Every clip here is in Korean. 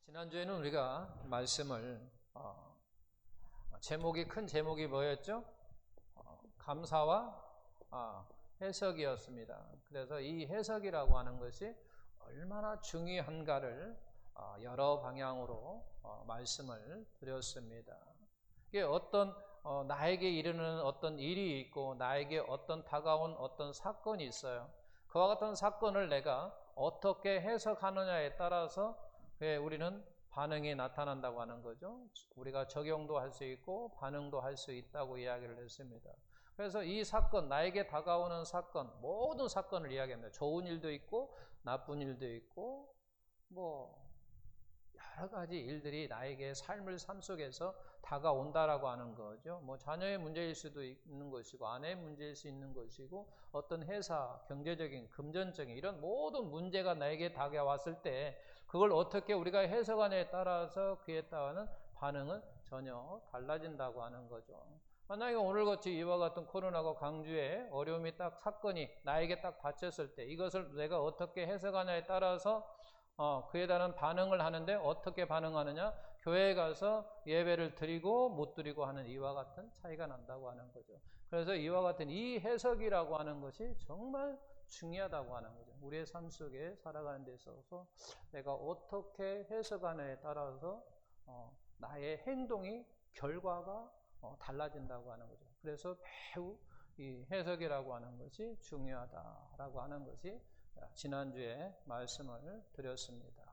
지난주에는 우리가 말씀을 제목이 큰 제목이 뭐였죠? 감사와 해석이었습니다. 그래서 이 해석이라고 하는 것이 얼마나 중요한가를 여러 방향으로 말씀을 드렸습니다. 이게 어떤 나에게 이르는 어떤 일이 있고 나에게 어떤 다가온 어떤 사건이 있어요. 그와 같은 사건을 내가 어떻게 해석하느냐에 따라서 우리는 반응이 나타난다고 하는 거죠. 우리가 적용도 할 수 있고 반응도 할 수 있다고 이야기를 했습니다. 그래서 이 사건, 나에게 다가오는 사건, 모든 사건을 이야기합니다. 좋은 일도 있고 나쁜 일도 있고 여러 가지 일들이 나에게 삶을 삶 속에서 다가온다라고 하는 거죠. 자녀의 문제일 수도 있는 것이고 아내의 문제일 수 있는 것이고 어떤 회사, 경제적인, 금전적인 이런 모든 문제가 나에게 다가왔을 때 그걸 어떻게 우리가 해석하냐에 따라서 그에 따른 반응은 전혀 달라진다고 하는 거죠. 만약에 오늘같이 이와 같은 코로나가 광주에 어려움이 딱 사건이 나에게 딱 닥쳤을 때 이것을 내가 어떻게 해석하냐에 따라서 그에 따른 반응을 하는데 어떻게 반응하느냐? 교회에 가서 예배를 드리고 못 드리고 하는 이와 같은 차이가 난다고 하는 거죠. 그래서 이와 같은 이 해석이라고 하는 것이 정말 중요하다고 하는 거죠. 우리의 삶 속에 살아가는 데 있어서 내가 어떻게 해석하느냐에 따라서 나의 행동이 결과가 달라진다고 하는 거죠. 그래서 매우 이 해석이라고 하는 것이 중요하다라고 하는 것이 지난주에 말씀을 드렸습니다.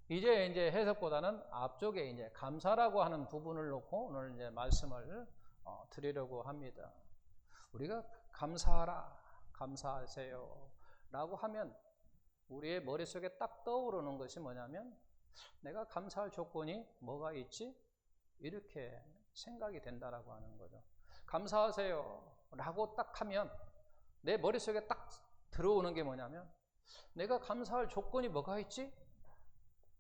이제 해석보다는 앞쪽에 이제 감사라고 하는 부분을 놓고 오늘 이제 말씀을 드리려고 합니다. 우리가 감사하라, 감사하세요 라고 하면 우리의 머릿속에 딱 떠오르는 것이 뭐냐면 내가 감사할 조건이 뭐가 있지? 이렇게 생각이 된다라고 하는 거죠. 감사하세요 라고 딱 하면 내 머릿속에 딱 들어오는 게 뭐냐면 내가 감사할 조건이 뭐가 있지?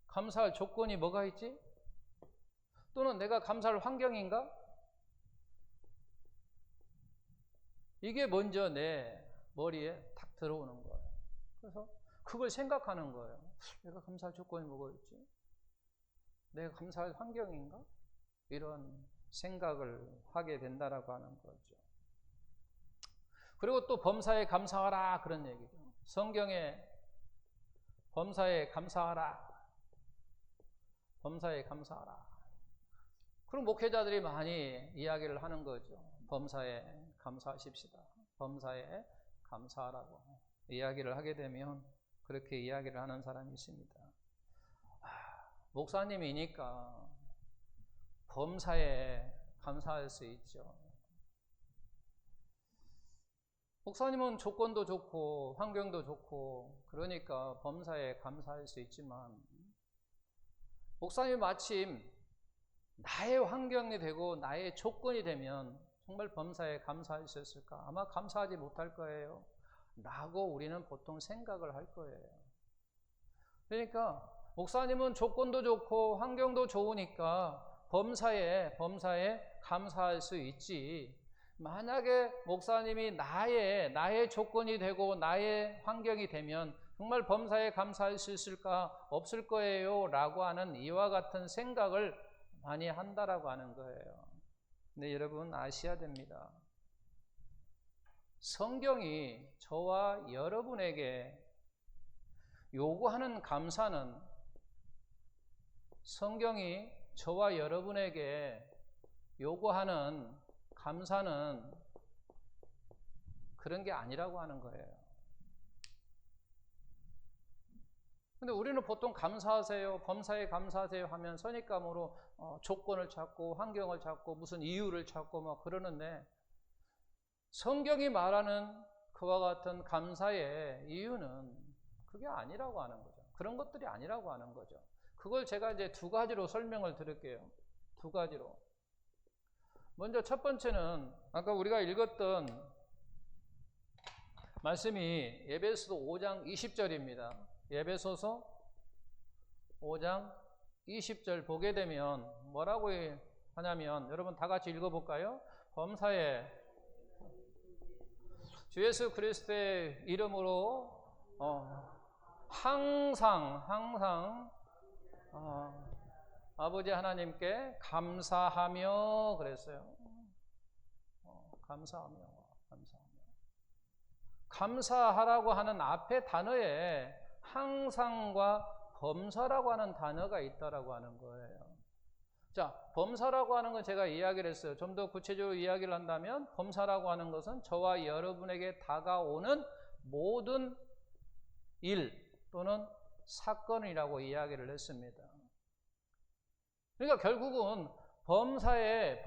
감사할 조건이 뭐가 있지? 또는 내가 감사할 환경인가? 이게 먼저 내 머리에 탁 들어오는 거예요. 그래서 그걸 생각하는 거예요. 내가 감사할 조건이 뭐가 있지? 내가 감사할 환경인가? 이런 생각을 하게 된다라고 하는 거죠. 그리고 또 범사에 감사하라 그런 얘기죠. 성경에 범사에 감사하라, 범사에 감사하라. 그럼 목회자들이 많이 이야기를 하는 거죠. 범사에 감사하십시다. 범사에 감사하라고 이야기를 하게 되면 그렇게 이야기를 하는 사람이 있습니다. 목사님이니까 범사에 감사할 수 있죠. 목사님은 조건도 좋고 환경도 좋고 그러니까 범사에 감사할 수 있지만 목사님이 마침 나의 환경이 되고 나의 조건이 되면 정말 범사에 감사할 수 있을까? 아마 감사하지 못할 거예요 라고 우리는 보통 생각을 할 거예요. 그러니까 목사님은 조건도 좋고 환경도 좋으니까 범사에 감사할 수 있지. 만약에 목사님이 나의 조건이 되고 나의 환경이 되면 정말 범사에 감사할 수 있을까? 없을 거예요 라고 하는 이와 같은 생각을 많이 한다라고 하는 거예요. 근데 여러분 아셔야 됩니다. 성경이 저와 여러분에게 요구하는 감사는 성경이 저와 여러분에게 요구하는 감사는 그런 게 아니라고 하는 거예요. 근데 우리는 보통 감사하세요, 범사에 감사하세요 하면 선입감으로 조건을 찾고 환경을 찾고 무슨 이유를 찾고 그러는데 성경이 말하는 그와 같은 감사의 이유는 그게 아니라고 하는 거죠. 그런 것들이 아니라고 하는 거죠. 그걸 제가 이제 두 가지로 설명을 드릴게요. 두 가지로. 먼저 첫 번째는 아까 우리가 읽었던 말씀이 에베소서 5장 20절입니다. 에베소서 5장 20절 보게 되면 뭐라고 하냐면 여러분 다 같이 읽어볼까요? 범사에 주 예수 그리스도의 이름으로 항상 아버지 하나님께 감사하며 그랬어요. 감사하라고 하는 앞에 단어에 항상과 범사라고 하는 단어가 있다라고 하는 거예요. 자, 범사라고 하는 건 제가 이야기를 했어요. 좀 더 구체적으로 이야기를 한다면 범사라고 하는 것은 저와 여러분에게 다가오는 모든 일 또는 사건이라고 이야기를 했습니다. 그러니까 결국은 범사에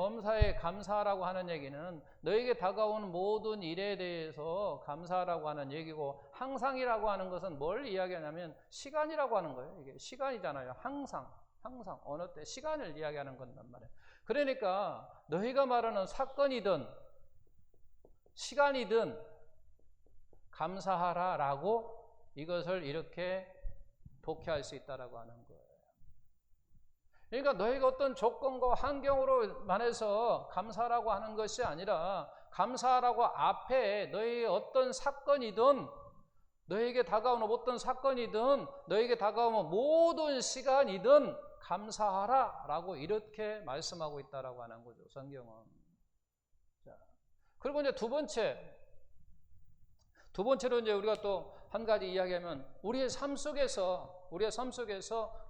감사하라고 하는 얘기는 너에게 다가오는 모든 일에 대해서 감사하라고 하는 얘기고, 항상이라고 하는 것은 뭘 이야기하냐면 시간이라고 하는 거예요. 이게 시간이잖아요. 항상 어느 때 시간을 이야기하는 건단 말이에요. 그러니까 너희가 말하는 사건이든 시간이든 감사하라라고 이것을 이렇게 독해할 수 있다라고 하는 거예요. 그러니까 너희가 어떤 조건과 환경으로만 해서 감사라고 하는 것이 아니라, 감사라고 앞에 너희의 어떤 사건이든, 너희에게 다가오는 어떤 사건이든, 너희에게 다가오는 모든 시간이든 감사하라라고 이렇게 말씀하고 있다라고 하는 거죠, 성경은. 자, 그리고 이제 두 번째로 이제 우리가 또 한 가지 이야기하면, 우리의 삶 속에서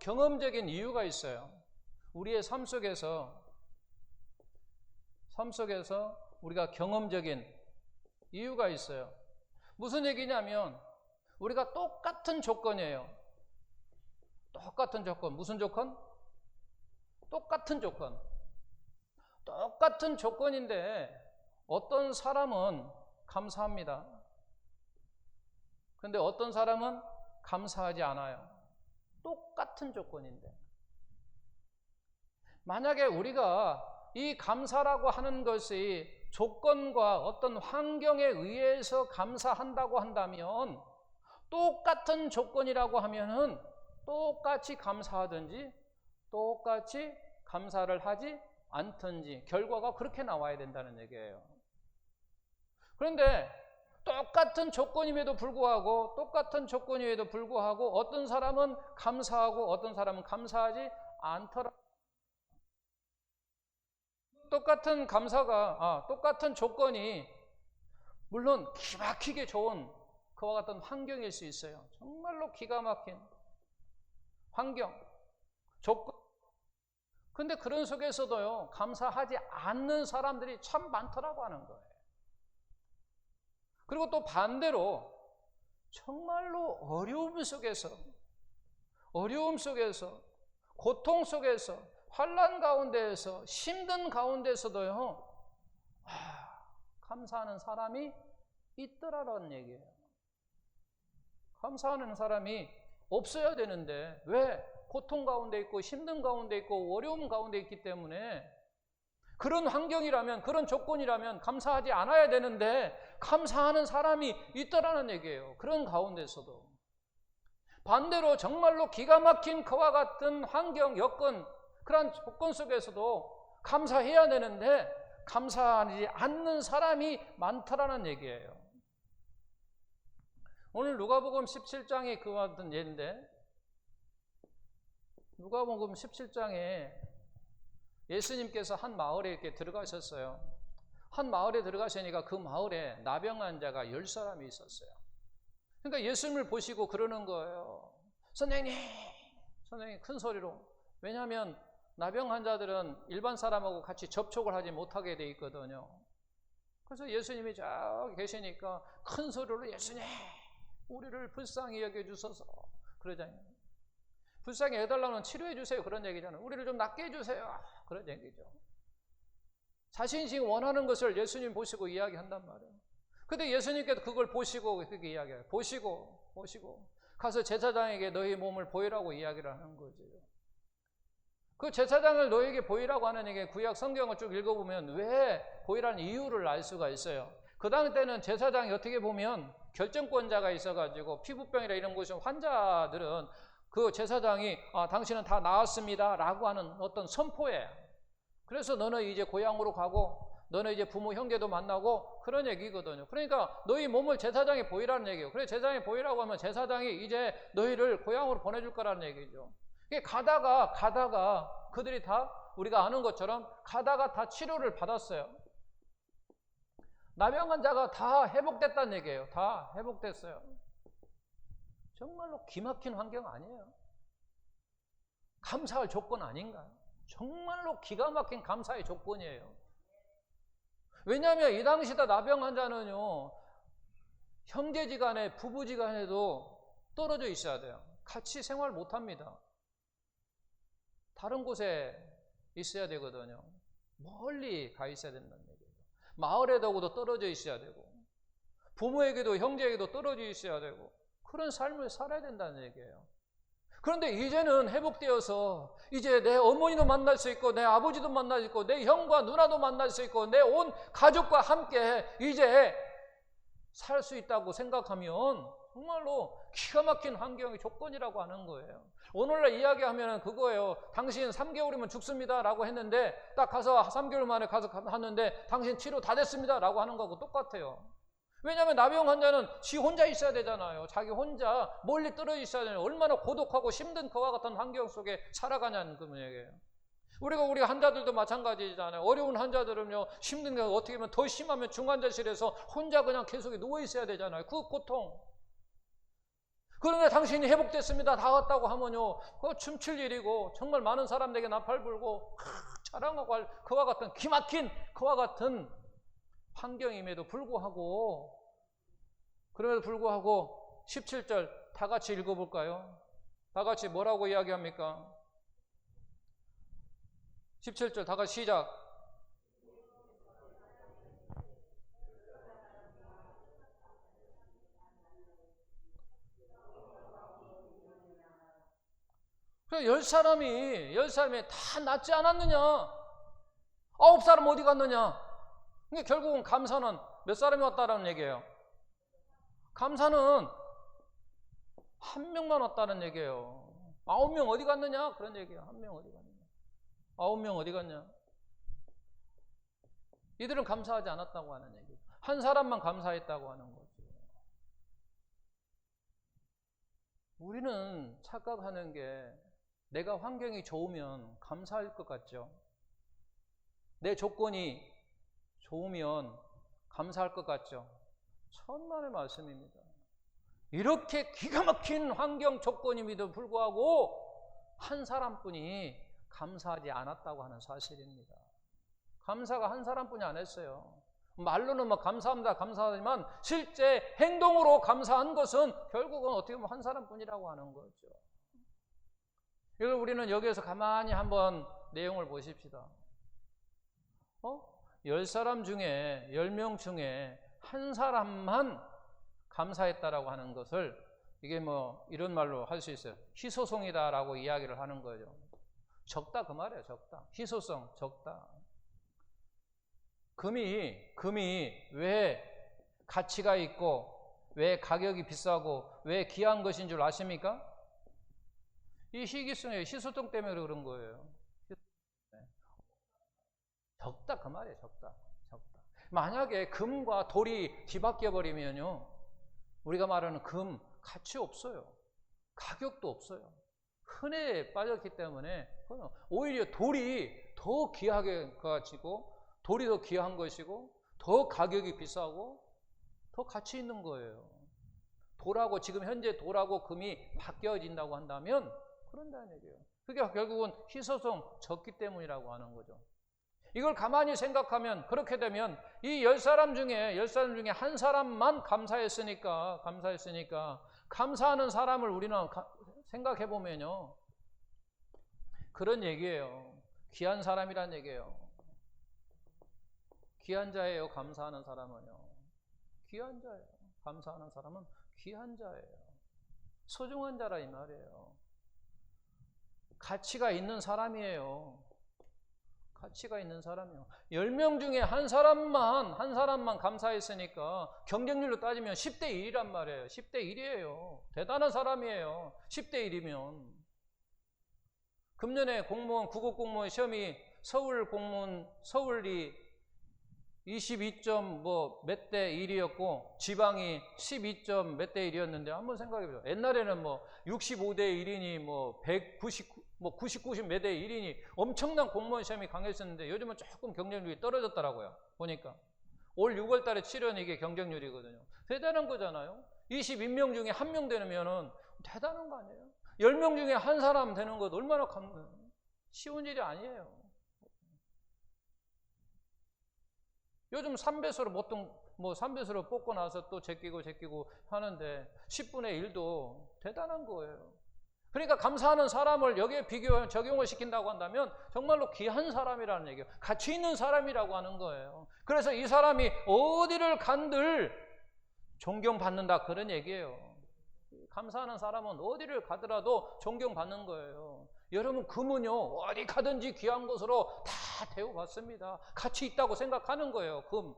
경험적인 이유가 있어요. 우리의 삶 속에서 우리가 경험적인 이유가 있어요. 무슨 얘기냐면, 우리가 똑같은 조건이에요. 똑같은 조건. 무슨 조건? 똑같은 조건인데 어떤 사람은 감사합니다. 그런데 어떤 사람은 감사하지 않아요. 똑같은 조건인데. 만약에 우리가 이 감사라고 하는 것이 조건과 어떤 환경에 의해서 감사한다고 한다면, 똑같은 조건이라고 하면은 똑같이 감사하든지 똑같이 감사를 하지 않든지 결과가 그렇게 나와야 된다는 얘기예요. 그런데 똑같은 조건임에도 불구하고 어떤 사람은 감사하고 어떤 사람은 감사하지 않더라. 똑같은 조건이 물론 기막히게 좋은 그와 같은 환경일 수 있어요. 정말로 기가 막힌 환경, 조건. 근데 그런 속에서도요, 감사하지 않는 사람들이 참 많더라고 하는 거예요. 그리고 또 반대로 정말로 어려움 속에서, 고통 속에서, 환난 가운데에서, 힘든 가운데서도요, 감사하는 사람이 있더라라는 얘기예요. 감사하는 사람이 없어야 되는데, 왜? 고통 가운데 있고 힘든 가운데 있고 어려움 가운데 있기 때문에, 그런 환경이라면, 그런 조건이라면 감사하지 않아야 되는데 감사하는 사람이 있더라는 얘기예요. 그런 가운데서도. 반대로 정말로 기가 막힌 그와 같은 환경, 여건, 그런 조건 속에서도 감사해야 되는데 감사하지 않는 사람이 많더라는 얘기예요. 오늘 누가복음 17장이 그와 같은 예인데, 누가복음 17장에 예수님께서 한 마을에 이렇게 들어가셨어요. 한 마을에 들어가시니까 그 마을에 나병 환자가 10사람이 있었어요. 그러니까 예수님을 보시고 그러는 거예요. 선생님 큰 소리로. 왜냐하면 나병 환자들은 일반 사람하고 같이 접촉을 하지 못하게 돼 있거든요. 그래서 예수님이 저기 계시니까 큰 소리로, 예수님 우리를 불쌍히 여겨주소서 그러잖아요. 불쌍히 해달라면 치료해 주세요 그런 얘기잖아요. 우리를 좀 낫게 해주세요 그런 얘기죠. 자신이 지금 원하는 것을 예수님 보시고 이야기한단 말이에요. 근데 예수님께서 그걸 보시고 그렇게 이야기해요. 보시고 가서 제사장에게 너희 몸을 보이라고 이야기를 하는 거죠. 그 제사장을 너에게 보이라고 하는 얘기, 구약 성경을 쭉 읽어보면 왜 보이라는 이유를 알 수가 있어요. 그 당시 때는 제사장이 어떻게 보면 결정권자가 있어가지고 피부병이나 이런 것이 환자들은 그 제사장이 당신은 다 나았습니다 라고 하는 어떤 선포예요. 그래서 너는 이제 고향으로 가고 너는 이제 부모 형제도 만나고 그런 얘기거든요. 그러니까 너희 몸을 제사장에 보이라는 얘기예요. 그래 제사장에 보이라고 하면 제사장이 이제 너희를 고향으로 보내줄 거라는 얘기죠. 이게 가다가 그들이 다 우리가 아는 것처럼 가다가 다 치료를 받았어요. 나병 환자가 다 회복됐다는 얘기예요. 다 회복됐어요. 정말로 기막힌 환경 아니에요? 감사할 조건 아닌가요? 정말로 기가 막힌 감사의 조건이에요. 왜냐하면 이 당시다 나병 환자는요, 형제지간에 부부지간에도 떨어져 있어야 돼요. 같이 생활 못합니다. 다른 곳에 있어야 되거든요. 멀리 가 있어야 된다는 얘기예요. 마을에도 떨어져 있어야 되고 부모에게도 형제에게도 떨어져 있어야 되고 그런 삶을 살아야 된다는 얘기예요. 그런데 이제는 회복되어서 이제 내 어머니도 만날 수 있고 내 아버지도 만날 수 있고 내 형과 누나도 만날 수 있고 내 온 가족과 함께 이제 살 수 있다고 생각하면 정말로 기가 막힌 환경의 조건이라고 하는 거예요. 오늘날 이야기하면 그거예요. 당신 3개월이면 죽습니다 라고 했는데 딱 가서 3개월 만에 가서 하는데 당신 치료 다 됐습니다 라고 하는 거하고 똑같아요. 왜냐하면 나병 환자는 지 혼자 있어야 되잖아요. 자기 혼자 멀리 떨어져 있어야 되잖아요. 얼마나 고독하고 힘든 그와 같은 환경 속에 살아가냐는 그런 얘기예요. 우리 환자들도 마찬가지잖아요. 어려운 환자들은요, 힘든 게 어떻게 보면 더 심하면 중환자실에서 혼자 그냥 계속 누워 있어야 되잖아요. 그 고통. 그런데 당신이 회복됐습니다 다 왔다고 하면요, 그거 춤출 일이고 정말 많은 사람들에게 나팔 불고 자랑하고 할 그와 같은 기막힌 그와 같은 환경임에도 불구하고 그럼에도 불구하고 17절 다 같이 읽어볼까요? 다 같이 뭐라고 이야기합니까? 17절 다 같이 시작. 그래 10사람이 다 낫지 않았느냐? 9사람 어디 갔느냐? 그러니까 결국은 감사는 몇 사람이 왔다라는 얘기예요? 감사는 한 명만 왔다는 얘기예요. 9명 어디 갔느냐? 그런 얘기예요. 한 명 어디 갔느냐? 9명 어디 갔냐? 이들은 감사하지 않았다고 하는 얘기예요. 한 사람만 감사했다고 하는 거죠. 우리는 착각하는 게 내가 환경이 좋으면 감사할 것 같죠. 내 조건이 좋으면 감사할 것 같죠. 천만의 말씀입니다. 이렇게 기가 막힌 환경 조건임에도 불구하고 한 사람뿐이 감사하지 않았다고 하는 사실입니다. 감사가 한 사람뿐이 안 했어요. 말로는 막 감사합니다 감사하지만 실제 행동으로 감사한 것은 결국은 어떻게 보면 한 사람뿐이라고 하는 거죠. 이걸 우리는 여기에서 가만히 한번 내용을 보십시다. 10사람 중에 10명 중에 한 사람만 감사했다라고 하는 것을 이게 뭐 이런 말로 할 수 있어요. 희소성이다라고 이야기를 하는 거죠. 적다 그 말이에요. 적다. 희소성 적다. 금이 왜 가치가 있고 왜 가격이 비싸고 왜 귀한 것인 줄 아십니까? 이 희귀성의 희소성 때문에 그런 거예요. 적다 그 말이에요. 적다. 만약에 금과 돌이 뒤바뀌어 버리면요, 우리가 말하는 금 가치 없어요. 가격도 없어요. 흔해 빠졌기 때문에 오히려 돌이 더 귀하게 가지고 돌이 더 귀한 것이고 더 가격이 비싸고 더 가치 있는 거예요. 돌하고 지금 현재 돌하고 금이 바뀌어진다고 한다면 그런다는 얘기예요. 그게 결국은 희소성 적기 때문이라고 하는 거죠. 이걸 가만히 생각하면 그렇게 되면 이 10사람 중에 한 사람만 감사했으니까 감사하는 사람을 우리는 생각해 보면요, 그런 얘기예요. 귀한 사람이란 얘기예요. 귀한 자예요. 감사하는 사람은요. 귀한 자예요. 감사하는 사람은 귀한 자예요. 소중한 자라 이 말이에요. 가치가 있는 사람이에요. 가치가 있는 사람이요. 10명 중에 한 사람만 감사했으니까 경쟁률로 따지면 10대 1이란 말이에요. 10대 1이에요. 대단한 사람이에요. 10대 1이면. 금년에 공무원, 9급 공무원 시험이 서울이 22점 몇 대 1이었고 지방이 12점 몇 대 1이었는데 한번 생각해 보세요. 옛날에는 65대 1이니 90몇 대 1이니 엄청난 공무원 시험이 강했었는데 요즘은 조금 경쟁률이 떨어졌더라고요. 보니까 올 6월 달에 치른 이게 경쟁률이거든요. 대단한 거잖아요. 22명 중에 1명 되면은 대단한 거 아니에요? 10명 중에 한 사람 되는 것 얼마나 쉬운 일이 아니에요. 요즘 3배수로 보통 3배수로 뽑고 나서 또 제끼고 하는데 10분의 1도 대단한 거예요. 그러니까 감사하는 사람을 여기에 적용을 시킨다고 한다면 정말로 귀한 사람이라는 얘기예요. 가치 있는 사람이라고 하는 거예요. 그래서 이 사람이 어디를 간들 존경받는다 그런 얘기예요. 감사하는 사람은 어디를 가더라도 존경받는 거예요. 여러분 금은요 어디 가든지 귀한 것으로 다 대우받습니다. 가치 있다고 생각하는 거예요. 금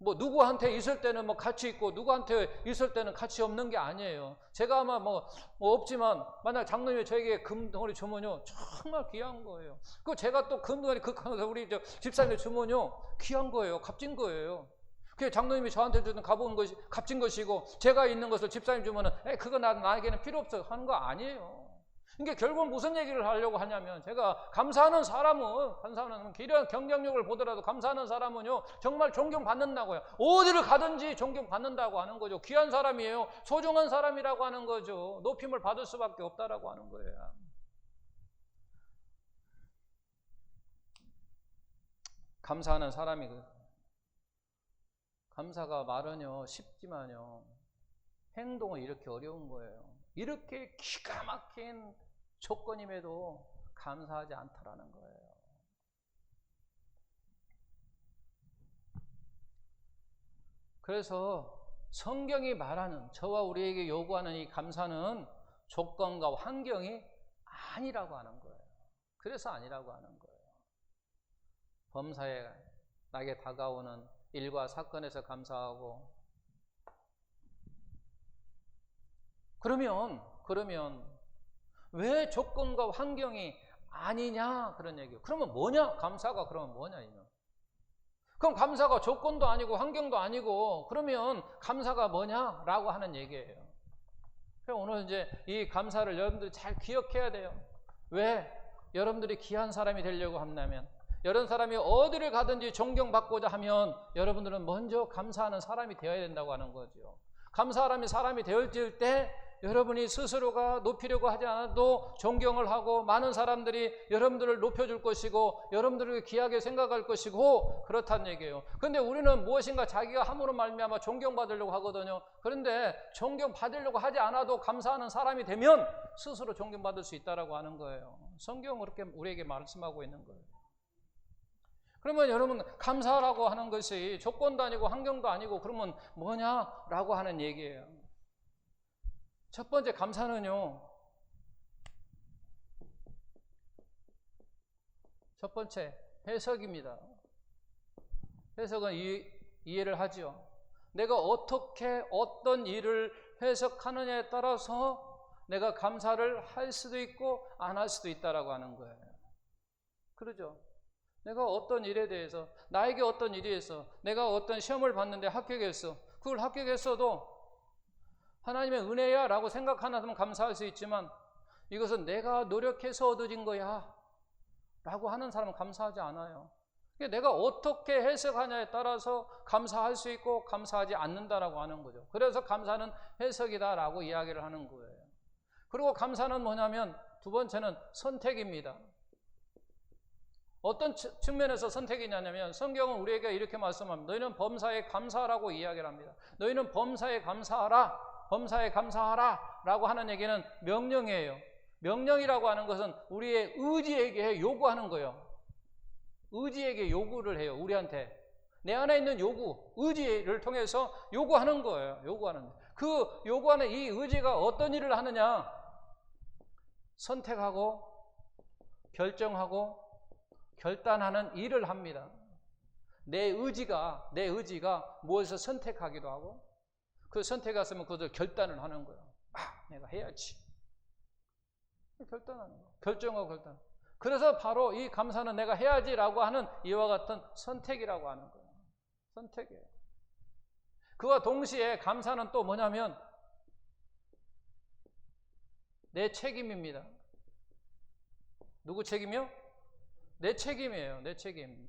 누구한테 있을 때는 가치 있고 누구한테 있을 때는 가치 없는 게 아니에요. 제가 아마 없지만 만약 장로님이 저에게 금덩어리 주면요 정말 귀한 거예요. 그 제가 또 금덩어리 우리 집사님이 주면요 귀한 거예요. 값진 거예요. 그게 장로님이 저한테 주는 값진 것이고 제가 있는 것을 집사님 주면은 그거 나에게는 필요 없어 하는 거 아니에요. 그러니까 결국 무슨 얘기를 하려고 하냐면 제가 감사하는 사람은 기량 경쟁력을 보더라도 감사하는 사람은요 정말 존경받는다고요. 어디를 가든지 존경받는다고 하는 거죠. 귀한 사람이에요. 소중한 사람이라고 하는 거죠. 높임을 받을 수밖에 없다라고 하는 거예요. 감사하는 사람이 감사가 말은요 쉽지만요 행동은 이렇게 어려운 거예요. 이렇게 기가 막힌 조건임에도 감사하지 않더라는 거예요. 그래서 성경이 말하는 저와 우리에게 요구하는 이 감사는 조건과 환경이 아니라고 하는 거예요. 그래서 아니라고 하는 거예요. 범사에 나에게 다가오는 일과 사건에서 감사하고 그러면 왜 조건과 환경이 아니냐 그런 얘기예요. 그러면 뭐냐? 감사가 그러면 뭐냐 이거. 그럼 감사가 조건도 아니고 환경도 아니고 그러면 감사가 뭐냐라고 하는 얘기예요. 그럼 오늘 이제 이 감사를 여러분들이 잘 기억해야 돼요. 왜? 여러분들이 귀한 사람이 되려고 한다면 여러 사람이 어디를 가든지 존경받고자 하면 여러분들은 먼저 감사하는 사람이 되어야 된다고 하는 거죠. 감사하는 사람이 되어질 때 여러분이 스스로가 높이려고 하지 않아도 존경을 하고 많은 사람들이 여러분들을 높여줄 것이고 여러분들을 귀하게 생각할 것이고 그렇다는 얘기예요. 그런데 우리는 무엇인가 자기가 함으로 말미암아 존경받으려고 하거든요. 그런데 존경받으려고 하지 않아도 감사하는 사람이 되면 스스로 존경받을 수 있다라고 하는 거예요. 성경은 그렇게 우리에게 말씀하고 있는 거예요. 그러면 여러분 감사라고 하는 것이 조건도 아니고 환경도 아니고 그러면 뭐냐라고 하는 얘기예요. 첫 번째 감사는요. 첫 번째 해석입니다. 해석은 이해를 하죠. 내가 어떻게 어떤 일을 해석하느냐에 따라서 내가 감사를 할 수도 있고 안 할 수도 있다라고 하는 거예요. 그러죠? 내가 어떤 일에 대해서 나에게 어떤 일이 있어 내가 어떤 시험을 봤는데 합격했어. 그걸 합격했어도 하나님의 은혜야 라고 생각하면 감사할 수 있지만 이것은 내가 노력해서 얻어진 거야 라고 하는 사람은 감사하지 않아요. 내가 어떻게 해석하냐에 따라서 감사할 수 있고 감사하지 않는다라고 하는 거죠. 그래서 감사는 해석이다라고 이야기를 하는 거예요. 그리고 감사는 뭐냐면 두 번째는 선택입니다. 어떤 측면에서 선택이냐면 성경은 우리에게 이렇게 말씀합니다. 너희는 범사에 감사하라고 이야기를 합니다. 너희는 범사에 감사하라. 범사에 감사하라 라고 하는 얘기는 명령이에요. 명령이라고 하는 것은 우리의 의지에게 요구하는 거예요. 의지에게 요구를 해요. 우리한테 내 안에 있는 요구, 의지를 통해서 요구하는 거예요. 그 요구하는 이 의지가 어떤 일을 하느냐? 선택하고 결정하고 결단하는 일을 합니다. 내 의지가 무엇을 선택하기도 하고 그 선택했으면 그것을 결단을 하는 거예요. 내가 해야지. 결단하는 거예요. 결정하고 결단. 그래서 바로 이 감사는 내가 해야지라고 하는 이와 같은 선택이라고 하는 거예요. 선택이에요. 그와 동시에 감사는 또 뭐냐면 내 책임입니다. 누구 책임이요? 내 책임이에요. 내 책임.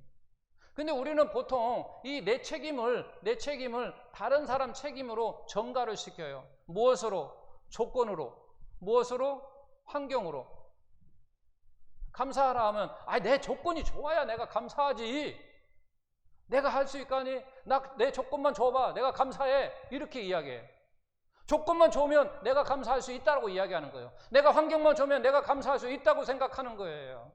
근데 우리는 보통 이 내 책임을 다른 사람 책임으로 전가를 시켜요. 무엇으로? 조건으로. 무엇으로? 환경으로. 감사하라 하면 내 조건이 좋아야 내가 감사하지. 내가 할 수 있거니 내 조건만 줘봐. 내가 감사해. 이렇게 이야기해요. 조건만 좋으면 내가 감사할 수 있다고 이야기하는 거예요. 내가 환경만 좋으면 내가 감사할 수 있다고 생각하는 거예요.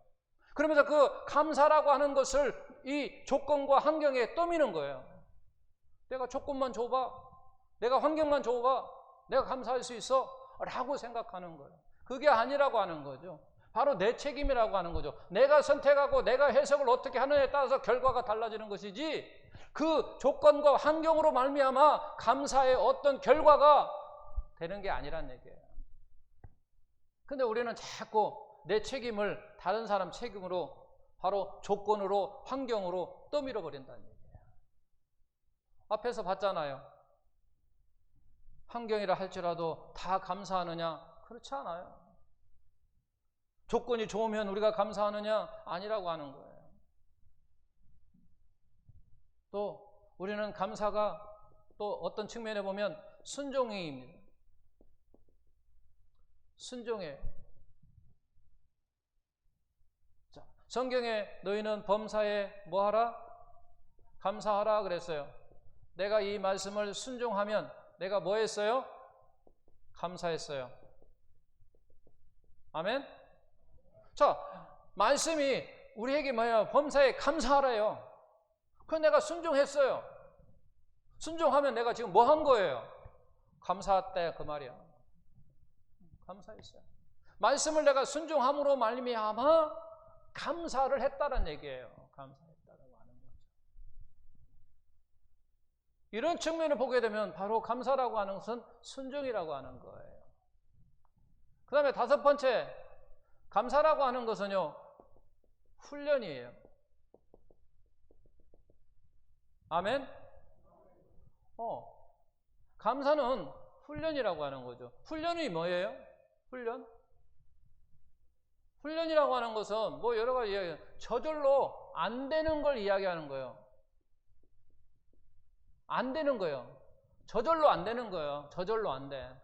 그러면서 그 감사라고 하는 것을 이 조건과 환경에 떠미는 거예요. 내가 조건만 줘봐. 내가 환경만 줘봐. 내가 감사할 수 있어. 라고 생각하는 거예요. 그게 아니라고 하는 거죠. 바로 내 책임이라고 하는 거죠. 내가 선택하고 내가 해석을 어떻게 하느냐에 따라서 결과가 달라지는 것이지 그 조건과 환경으로 말미암아 감사의 어떤 결과가 되는 게 아니란 얘기예요. 근데 우리는 자꾸 내 책임을 다른 사람 책임으로 바로 조건으로 환경으로 떠밀어 버린다는 얘기예요. 앞에서 봤잖아요. 환경이라 할지라도 다 감사하느냐? 그렇지 않아요. 조건이 좋으면 우리가 감사하느냐? 아니라고 하는 거예요. 또 우리는 감사가 또 어떤 측면에 보면 순종입니다. 순종해요. 자, 성경에 너희는 범사에 뭐하라? 감사하라 그랬어요. 내가 이 말씀을 순종하면 내가 뭐 했어요? 감사했어요. 아멘? 자, 말씀이 우리에게 뭐예요? 범사에 감사하래요. 그럼 내가 순종했어요. 순종하면 내가 지금 뭐 한 거예요? 감사했다 그 말이야. 감사했어요. 말씀을 내가 순종함으로 말미암아 감사를 했다는 얘기예요. 감사했다라고 하는 거죠. 이런 측면을 보게 되면 바로 감사라고 하는 것은 순종이라고 하는 거예요. 그 다음에 다섯 번째, 감사라고 하는 것은요, 훈련이에요. 아멘? 감사는 훈련이라고 하는 거죠. 훈련이 뭐예요? 훈련이라고 하는 것은 뭐 여러 가지 이야기해요. 저절로 안 되는 걸 이야기하는 거예요. 안 되는 거예요. 저절로 안 되는 거예요. 저절로 안 돼.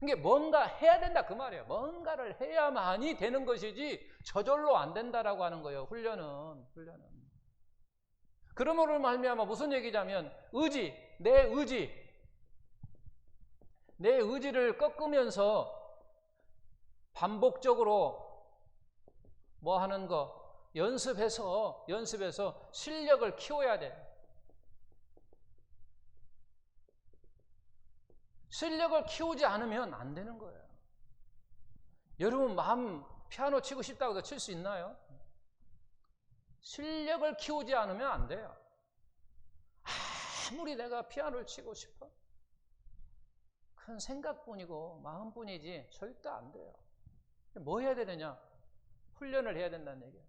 이게 뭔가 해야 된다 그 말이에요. 뭔가를 해야만이 되는 것이지 저절로 안 된다라고 하는 거예요. 훈련은. 그러므로 말미암아 무슨 얘기냐면 내 의지를 꺾으면서 반복적으로 뭐 하는 거 연습해서 실력을 키워야 돼. 실력을 키우지 않으면 안 되는 거예요. 여러분 마음 피아노 치고 싶다고 해서 칠 수 있나요? 실력을 키우지 않으면 안 돼요. 아무리 내가 피아노를 치고 싶어? 그건 생각뿐이고 마음뿐이지 절대 안 돼요. 뭐 해야 되느냐? 훈련을 해야 된다는 얘기예요.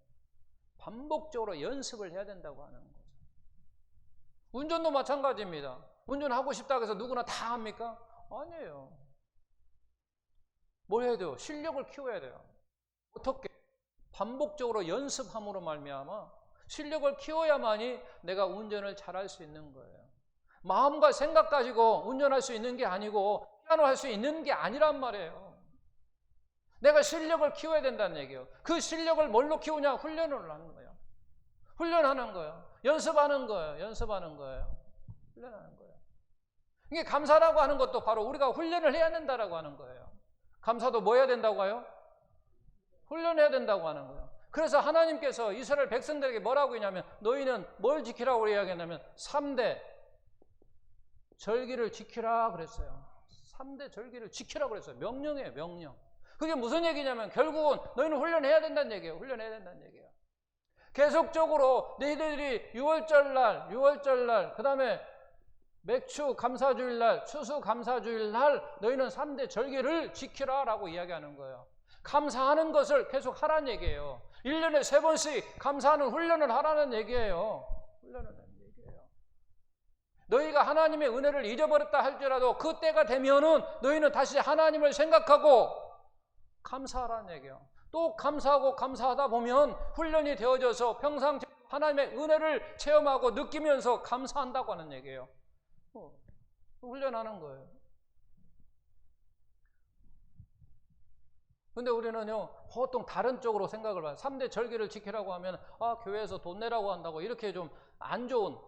반복적으로 연습을 해야 된다고 하는 거죠. 운전도 마찬가지입니다. 운전하고 싶다고 해서 누구나 다 합니까? 아니에요. 뭘 해야 돼요? 실력을 키워야 돼요. 어떻게? 반복적으로 연습함으로 말미암아 실력을 키워야만이 내가 운전을 잘할 수 있는 거예요. 마음과 생각 가지고 운전할 수 있는 게 아니고 피아노 할 수 있는 게 아니란 말이에요. 내가 실력을 키워야 된다는 얘기예요. 그 실력을 뭘로 키우냐? 훈련을 하는 거예요. 훈련하는 거예요. 연습하는 거예요. 훈련하는 거예요. 이게 감사라고 하는 것도 바로 우리가 훈련을 해야 된다라고 하는 거예요. 감사도 뭐 해야 된다고 해요? 훈련해야 된다고 하는 거예요. 그래서 하나님께서 이스라엘 백성들에게 뭐라고 했냐면 너희는 뭘 지키라고 이야기했냐면 3대 절기를 지키라 그랬어요. 3대 절기를 지키라고 그랬어요. 명령이에요. 명령. 그게 무슨 얘기냐면 결국은 너희는 훈련해야 된다는 얘기예요. 훈련해야 된다는 얘기예요. 계속적으로 너희들이 6월절날 그 다음에 맥추 감사주일날, 추수 감사주일날 너희는 3대 절기를 지키라 라고 이야기하는 거예요. 감사하는 것을 계속 하라는 얘기예요. 1년에 3번씩 감사하는 훈련을 하라는 얘기예요. 훈련을 하는 얘기예요. 너희가 하나님의 은혜를 잊어버렸다 할지라도 그 때가 되면은 너희는 다시 하나님을 생각하고 감사하라는 얘기예요. 또 감사하고 감사하다 보면 훈련이 되어져서 평상 하나님의 은혜를 체험하고 느끼면서 감사한다고 하는 얘기예요. 훈련하는 거예요. 근데 우리는요, 보통 다른 쪽으로 생각을 봐요. 3대 절기를 지키라고 하면, 교회에서 돈 내라고 한다고 이렇게 좀 안 좋은,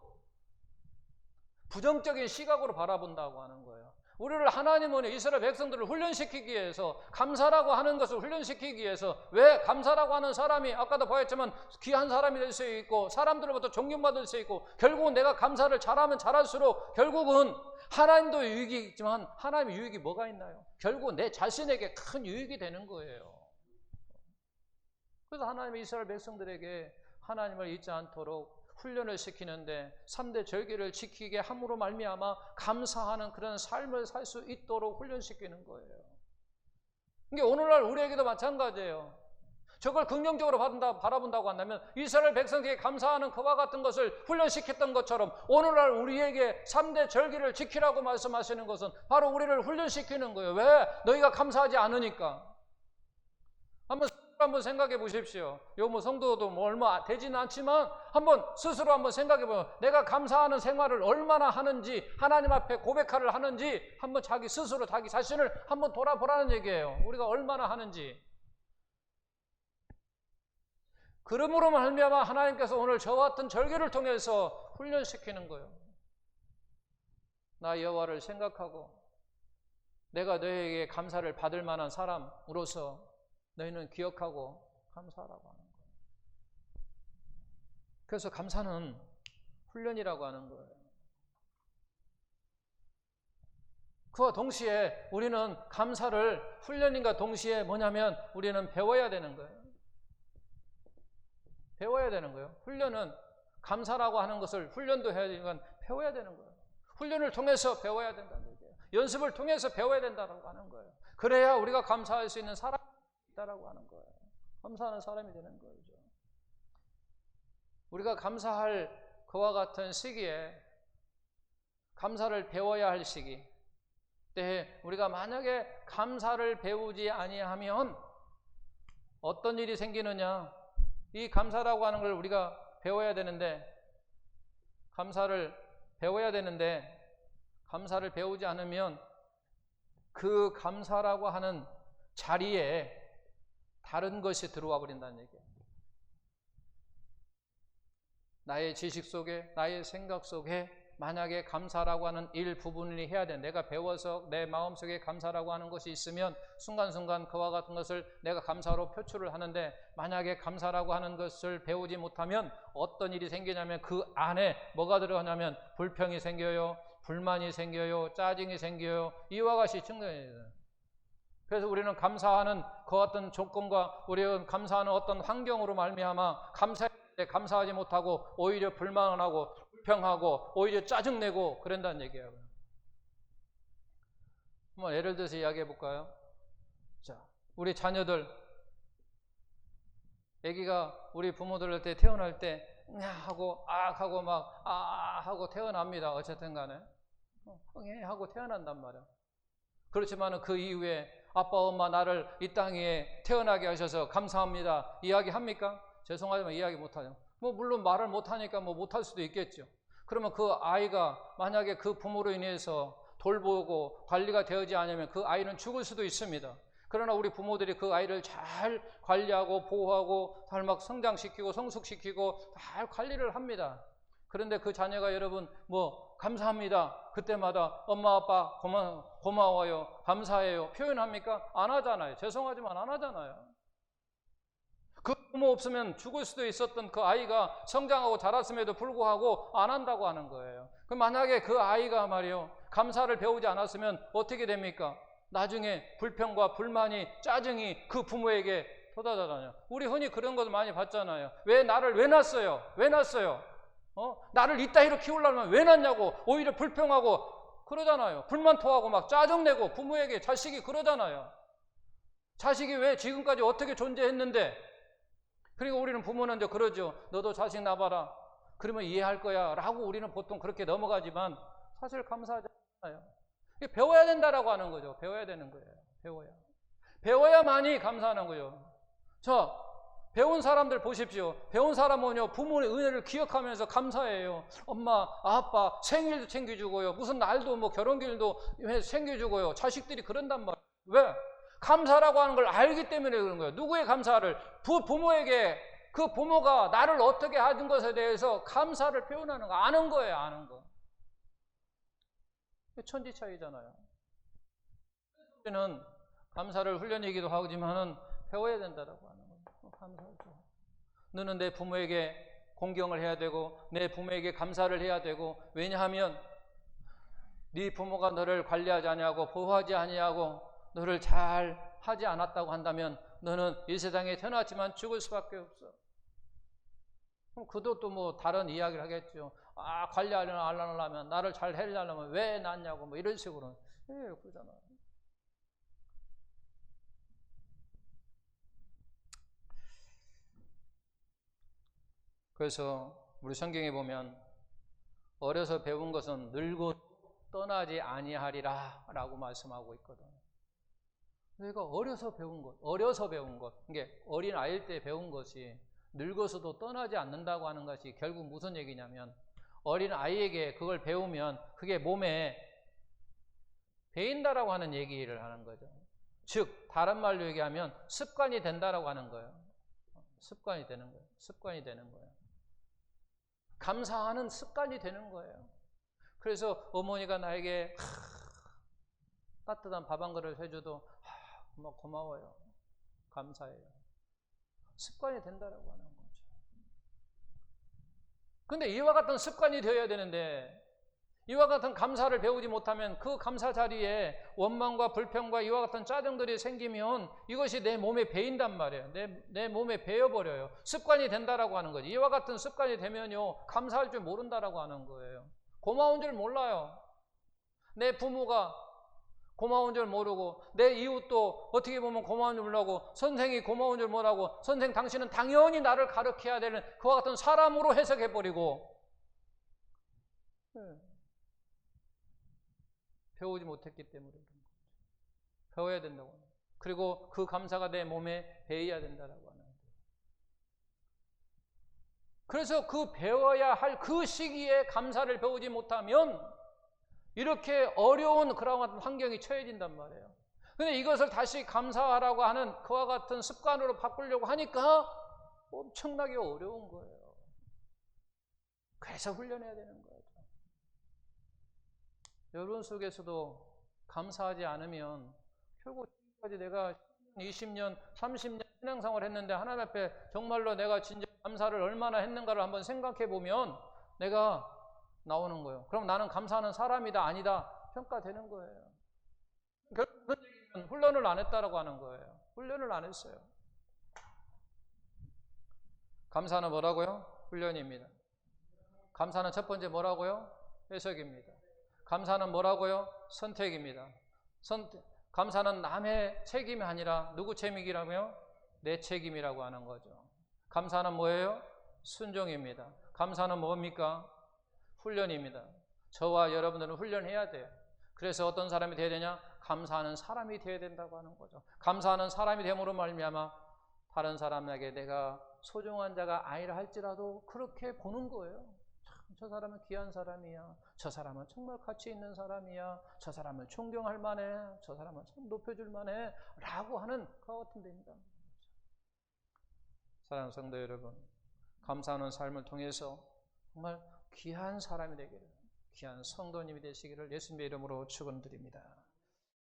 부정적인 시각으로 바라본다고 하는 거예요. 우리를 하나님은 이스라엘 백성들을 훈련시키기 위해서, 감사라고 하는 것을 훈련시키기 위해서, 왜 감사라고 하는 사람이 아까도 보였지만 귀한 사람이 될 수 있고 사람들로부터 존경받을 수 있고, 결국은 내가 감사를 잘하면 잘할수록 결국은 하나님도 유익이 있지만 하나님의 유익이 뭐가 있나요? 결국 내 자신에게 큰 유익이 되는 거예요. 그래서 하나님이 이스라엘 백성들에게 하나님을 잊지 않도록 훈련을 시키는데 3대 절기를 지키게 함으로 말미암아 감사하는 그런 삶을 살 수 있도록 훈련시키는 거예요. 이게 오늘날 우리에게도 마찬가지예요. 저걸 긍정적으로 바라본다고 한다면 이스라엘 백성에게 감사하는 그와 같은 것을 훈련시켰던 것처럼 오늘날 우리에게 3대 절기를 지키라고 말씀하시는 것은 바로 우리를 훈련시키는 거예요. 왜? 너희가 감사하지 않으니까. 한번 생각해 보십시오. 요 성도도 얼마 되지는 않지만 한번 스스로 한번 생각해 보면 내가 감사하는 생활을 얼마나 하는지, 하나님 앞에 고백을 하는지 한번 자기 스스로 자기 자신을 한번 돌아보라는 얘기예요. 우리가 얼마나 하는지. 그러므로 말미암아 하나님께서 오늘 저와 같은 절기를 통해서 훈련시키는 거예요. 나 여호와를 생각하고 내가 너희에게 감사를 받을 만한 사람으로서 너희는 기억하고 감사하라고 하는 거예요. 그래서 감사는 훈련이라고 하는 거예요. 그와 동시에 우리는 감사를 훈련인과 동시에 뭐냐면 우리는 배워야 되는 거예요. 배워야 되는 거예요. 훈련은 감사라고 하는 것을 훈련도 해야 되지만 배워야 되는 거예요. 훈련을 통해서 배워야 된다는 얘기예요. 연습을 통해서 배워야 된다고 하는 거예요. 그래야 우리가 감사할 수 있는 사람이 있다라고 하는 거예요. 감사하는 사람이 되는 거죠. 우리가 감사할 그와 같은 시기에 감사를 배워야 할 시기 때에 우리가 만약에 감사를 배우지 아니하면 어떤 일이 생기느냐? 이 감사라고 하는 걸 우리가 배워야 되는데 감사를 배워야 되는데 감사를 배우지 않으면 그 감사라고 하는 자리에 다른 것이 들어와 버린다는 얘기예요. 나의 지식 속에, 나의 생각 속에 만약에 감사라고 하는 일부분이 해야 돼. 내가 배워서 내 마음속에 감사라고 하는 것이 있으면 순간순간 그와 같은 것을 내가 감사로 표출을 하는데 만약에 감사라고 하는 것을 배우지 못하면 어떤 일이 생기냐면 그 안에 뭐가 들어가냐면 불평이 생겨요. 불만이 생겨요. 짜증이 생겨요. 이와 같이 증거해요. 그래서 우리는 감사하는 그 어떤 조건과 우리는 감사하는 어떤 환경으로 말미암아 감사하지 못하고 오히려 불만을 하고 불평하고 오히려 짜증내고 그런다는 얘기예요. 한번 예를 들어서 이야기해 볼까요? 자, 우리 자녀들, 아기가 우리 부모들 때 태어날 때 하고 하고 막 하고 태어납니다. 어쨌든 간에 하고 태어난단 말이야. 그렇지만 그 이후에 아빠 엄마 나를 이 땅에 태어나게 하셔서 감사합니다 이야기합니까? 죄송하지만 이야기 못하죠. 물론 말을 못하니까 못할 수도 있겠죠. 그러면 그 아이가 만약에 그 부모로 인해서 돌보고 관리가 되지 않으면 그 아이는 죽을 수도 있습니다. 그러나 우리 부모들이 그 아이를 잘 관리하고 보호하고 잘 막 성장시키고 성숙시키고 잘 관리를 합니다. 그런데 그 자녀가 여러분 감사합니다 그때마다 엄마 아빠 고마워요 감사해요 표현합니까? 안 하잖아요. 죄송하지만 안 하잖아요. 그 부모 없으면 죽을 수도 있었던 그 아이가 성장하고 자랐음에도 불구하고 안 한다고 하는 거예요. 그럼 만약에 그 아이가 말이요 감사를 배우지 않았으면 어떻게 됩니까? 나중에 불평과 불만이 짜증이 그 부모에게 쏟아져요. 우리 흔히 그런 것을 많이 봤잖아요. 왜 나를 왜 낳았어요? 왜 낳았어요? 나를 이따위로 키우려면 왜 낳냐고 오히려 불평하고 그러잖아요. 불만 토하고 막 짜증내고 부모에게 자식이 그러잖아요. 자식이 왜 지금까지 어떻게 존재했는데 그리고 우리는 부모는 이제 그러죠. 너도 자식 낳아봐라. 그러면 이해할 거야 라고 우리는 보통 그렇게 넘어가지만 사실 감사하지 않아요. 배워야 된다라고 하는 거죠. 배워야 되는 거예요. 배워야만이 감사하는 거죠. 배운 사람들 보십시오. 배운 사람은요, 부모의 은혜를 기억하면서 감사해요. 엄마, 아빠 생일도 챙겨주고요. 무슨 날도 뭐 결혼기일도 챙겨주고요. 자식들이 그런단 말이에요. 왜? 감사라고 하는 걸 알기 때문에 그런 거예요. 누구의 감사를? 부모에게 그 부모가 나를 어떻게 하는 것에 대해서 감사를 표현하는 거, 아는 거예요. 아는 거. 천지 차이잖아요. 우리는 감사를 훈련이기도 하지만은 배워야 된다라고 하는 거예요. 감사하죠. 너는 내 부모에게 공경을 해야 되고 내 부모에게 감사를 해야 되고, 왜냐하면 네 부모가 너를 관리하지 아니하고 보호하지 아니하고 너를 잘 하지 않았다고 한다면 너는 이 세상에 태어났지만 죽을 수밖에 없어. 그럼 그도 또 뭐 다른 이야기를 하겠죠. 관리하려면 나를 잘 해주려면 왜 낳냐고 뭐 이런 식으로. 그러잖아요. 그래서 우리 성경에 보면 어려서 배운 것은 늙어 떠나지 아니하리라 라고 말씀하고 있거든. 그러니까 어려서 배운 것, 이게 어린 아이일 때 배운 것이 늙어서도 떠나지 않는다고 하는 것이 결국 무슨 얘기냐면, 어린 아이에게 그걸 배우면 그게 몸에 배인다라고 하는 얘기를 하는 거죠. 즉 다른 말로 얘기하면 습관이 된다라고 하는 거예요. 습관이 되는 거예요. 감사하는 습관이 되는 거예요. 그래서 어머니가 나에게 따뜻한 밥 한 그릇 해줘도 고마워요. 감사해요. 습관이 된다라고 하는 거죠. 근데 이와 같은 습관이 되어야 되는데, 이와 같은 감사를 배우지 못하면 그 감사 자리에 원망과 불평과 이와 같은 짜증들이 생기면 이것이 내 몸에 배인단 말이에요. 내 몸에 배어버려요. 습관이 된다라고 하는 거지. 이와 같은 습관이 되면요, 감사할 줄 모른다라고 하는 거예요. 고마운 줄 몰라요. 내 부모가 고마운 줄 모르고, 내 이웃도 어떻게 보면 고마운 줄 모르고, 선생이 고마운 줄 모르고, 선생 당신은 당연히 나를 가르쳐야 되는 그와 같은 사람으로 해석해버리고, 배우지 못했기 때문에 그런 거죠. 배워야 된다고. 그리고 그 감사가 내 몸에 배어야 된다라고 하는 거예요. 그래서 그 배워야 할 그 시기에 감사를 배우지 못하면 이렇게 어려운 그런 환경이 처해진단 말이에요. 근데 이것을 다시 감사하라고 하는 그와 같은 습관으로 바꾸려고 하니까 엄청나게 어려운 거예요. 그래서 훈련해야 되는 거예요. 여러분 속에서도 감사하지 않으면 결국 지금까지 내가 20년, 30년 신앙생활을 했는데 하나님 앞에 정말로 내가 진짜 감사를 얼마나 했는가를 한번 생각해 보면 내가 나오는 거예요. 그럼 나는 감사하는 사람이다, 아니다 평가되는 거예요. 결국 훈련을 안 했다라고 하는 거예요. 훈련을 안 했어요. 감사는 뭐라고요? 훈련입니다. 감사는 첫 번째 뭐라고요? 해석입니다. 감사는 뭐라고요? 선택입니다. 감사는 남의 책임이 아니라 누구 책임이라고요? 내 책임이라고 하는 거죠. 감사는 뭐예요? 순종입니다. 감사는 뭡니까? 훈련입니다. 저와 여러분들은 훈련해야 돼요. 그래서 어떤 사람이 되어야 되냐? 감사하는 사람이 되어야 된다고 하는 거죠. 감사하는 사람이 됨으로 말미암아 다른 사람에게 내가 소중한 자가 아니라 할지라도 그렇게 보는 거예요. 저 사람은 귀한 사람이야. 저 사람은 정말 가치 있는 사람이야. 저 사람은 존경할 만해. 저 사람은 참 높여줄 만해. 라고 하는 그와 같은 데입니다. 사랑하는 성도 여러분, 감사하는 삶을 통해서 정말 귀한 사람이 되기를, 귀한 성도님이 되시기를 예수님의 이름으로 축원드립니다.